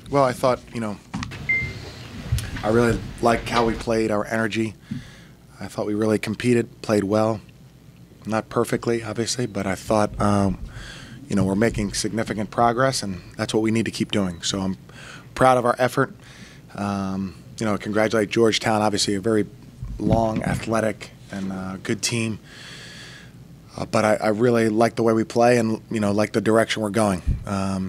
Well, I thought, I really liked how we played, our energy. I thought we really competed, played well. Not perfectly, obviously, but I thought, we're making significant progress, and that's what we need to keep doing. So I'm proud of our effort. Congratulate Georgetown, obviously a very long, athletic, and good team. But I really like the way we play and, like the direction we're going.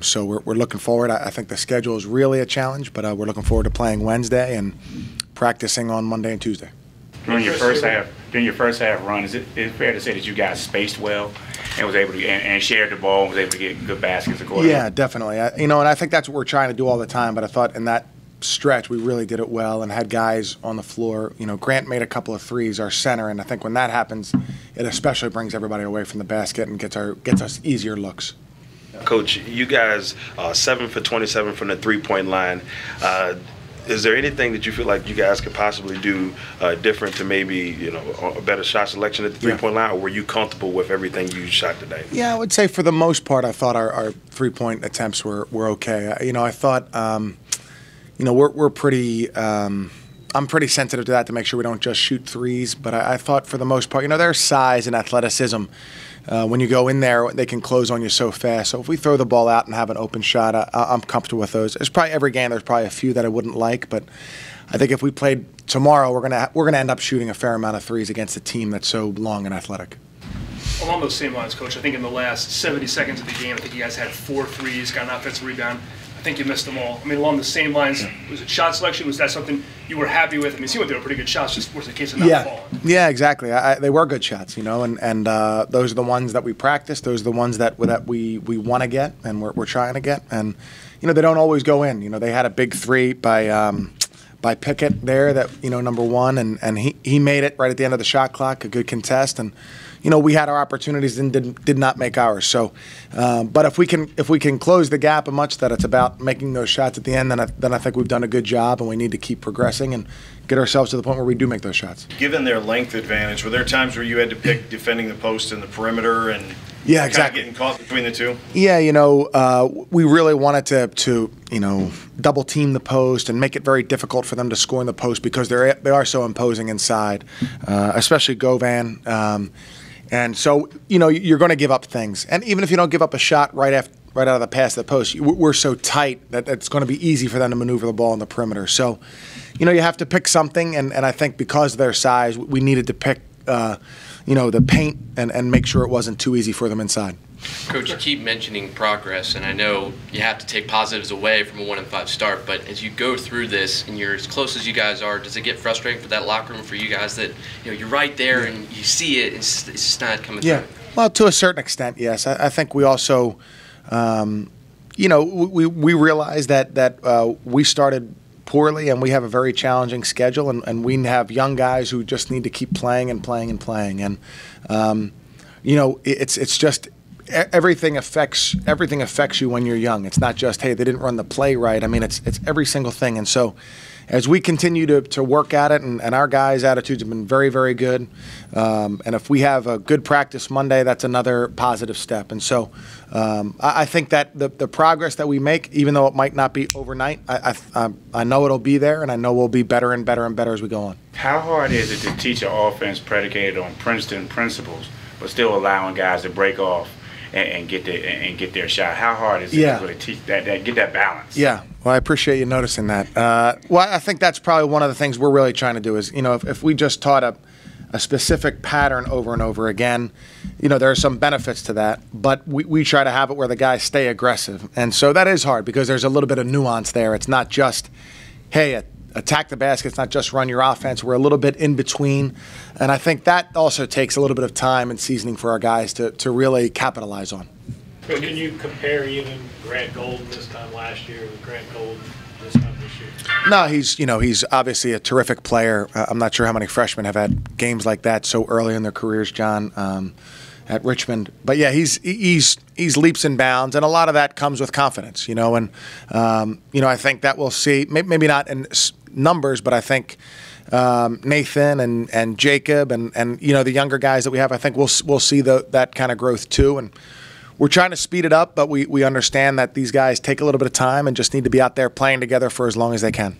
So we're looking forward. I think the schedule is really a challenge, but we're looking forward to playing Wednesday and practicing on Monday and Tuesday. During your first half run, is it fair to say that you guys spaced well and was able to and shared the ball and was able to get good baskets accordingly? Yeah, definitely. And I think that's what we're trying to do all the time. But I thought in that stretch we really did it well and had guys on the floor. Grant made a couple of threes, our center, and I think when that happens, it especially brings everybody away from the basket and gets us easier looks. Coach, you guys 7 for 27 from the three-point line. Is there anything that you feel like you guys could possibly do different to maybe a better shot selection at the three-point line, or were you comfortable with everything you shot today? Yeah, I would say for the most part, I thought our three-point attempts were okay. I thought we're pretty. I'm pretty sensitive to that to make sure we don't just shoot threes. But I thought for the most part, there's size and athleticism. When you go in there, they can close on you so fast. So if we throw the ball out and have an open shot, I'm comfortable with those. There's probably every game. There's probably a few that I wouldn't like, but I think if we played tomorrow, we're gonna end up shooting a fair amount of threes against a team that's so long and athletic. Along those same lines, Coach, I think in the last 70 seconds of the game, I think you guys had 4 threes, got an offensive rebound. I think you missed them all. Along the same lines, was it shot selection? Was that something you were happy with? It seemed like they were pretty good shots, just was the case of not falling. Yeah, exactly. They were good shots, and those are the ones that we practice. Those are the ones that we want to get and we're trying to get. And, they don't always go in. They had a big three by Pickett there that, number one, and he made it right at the end of the shot clock, a good contest. And, we had our opportunities and did not make ours. So, but if we can close the gap a much that it's about making those shots at the end, then I think we've done a good job, and we need to keep progressing and get ourselves to the point where we do make those shots. Given their length advantage, were there times where you had to pick defending the post and the perimeter and exactly. kind of getting caught between the two? Yeah, we really wanted to double team the post and make it very difficult for them to score in the post because they are so imposing inside, especially Govan. And so, you're going to give up things. And even if you don't give up a shot right out of the pass to the post, we're so tight that it's going to be easy for them to maneuver the ball in the perimeter. So, you have to pick something. And I think because of their size, we needed to pick, the paint and make sure it wasn't too easy for them inside. Coach, you keep mentioning progress, and I know you have to take positives away from a 1-5 start, but as you go through this and you're as close as you guys are, does it get frustrating for that locker room for you guys that you're right there and you see it, it's just not coming through? Well, to a certain extent, yes. I think we also, we realize that we started poorly and we have a very challenging schedule, and we have young guys who just need to keep playing and playing and playing, and it's just. Everything affects you when you're young. It's not just, hey, they didn't run the play right. It's every single thing. And so as we continue to work at it, and our guys' attitudes have been very, very good, and if we have a good practice Monday, that's another positive step. And so I think that the progress that we make, even though it might not be overnight, I know it'll be there, and I know we'll be better and better and better as we go on. How hard is it to teach an offense predicated on Princeton principles, but still allowing guys to break off and get their shot? How hard is it to really teach that, get that balance? Yeah, well, I appreciate you noticing that. Well, I think that's probably one of the things we're really trying to do is, if we just taught a specific pattern over and over again, there are some benefits to that, but we try to have it where the guys stay aggressive. And so that is hard because there's a little bit of nuance there. It's not just, hey, attack the basket. It's not just run your offense. We're a little bit in between. And I think that also takes a little bit of time and seasoning for our guys to really capitalize on. But can you compare even Grant Golden this time last year with Grant Golden this time this year? No, he's obviously a terrific player. I'm not sure how many freshmen have had games like that so early in their careers, John, at Richmond. But yeah, he's leaps and bounds, and a lot of that comes with confidence, and I think that we'll see, maybe not in numbers, but I think Nathan and Jacob and the younger guys that we have, I think we'll see that kind of growth too. And we're trying to speed it up, but we understand that these guys take a little bit of time and just need to be out there playing together for as long as they can.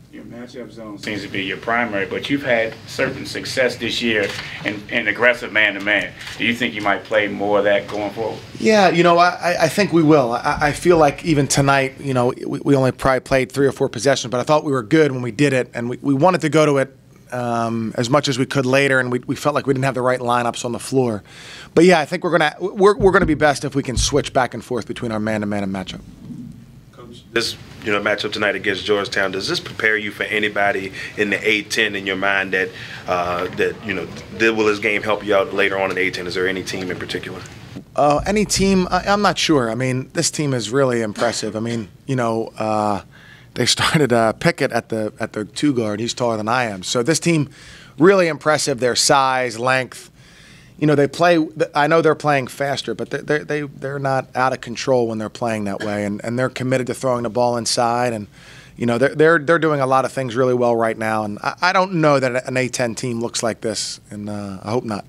Your matchup zone seems to be your primary, but you've had certain success this year in aggressive man-to-man. Do you think you might play more of that going forward? Yeah, I think we will. I feel like even tonight, we only probably played 3 or 4 possessions, but I thought we were good when we did it, and we wanted to go to it as much as we could later, and we felt like we didn't have the right lineups on the floor. But yeah, I think we're gonna be best if we can switch back and forth between our man-to-man and matchup. Coach, this matchup tonight against Georgetown, does this prepare you for anybody in the A-10 in your mind that will this game help you out later on in the A-10? Is there any team in particular? Any team? I'm not sure. I mean, this team is really impressive. I mean, they started Pickett at the 2 guard. He's taller than I am. So this team, really impressive. Their size, length. They play. I know they're playing faster, but they're not out of control when they're playing that way, and they're committed to throwing the ball inside, and they're doing a lot of things really well right now. And I don't know that an A-10 team looks like this, and I hope not.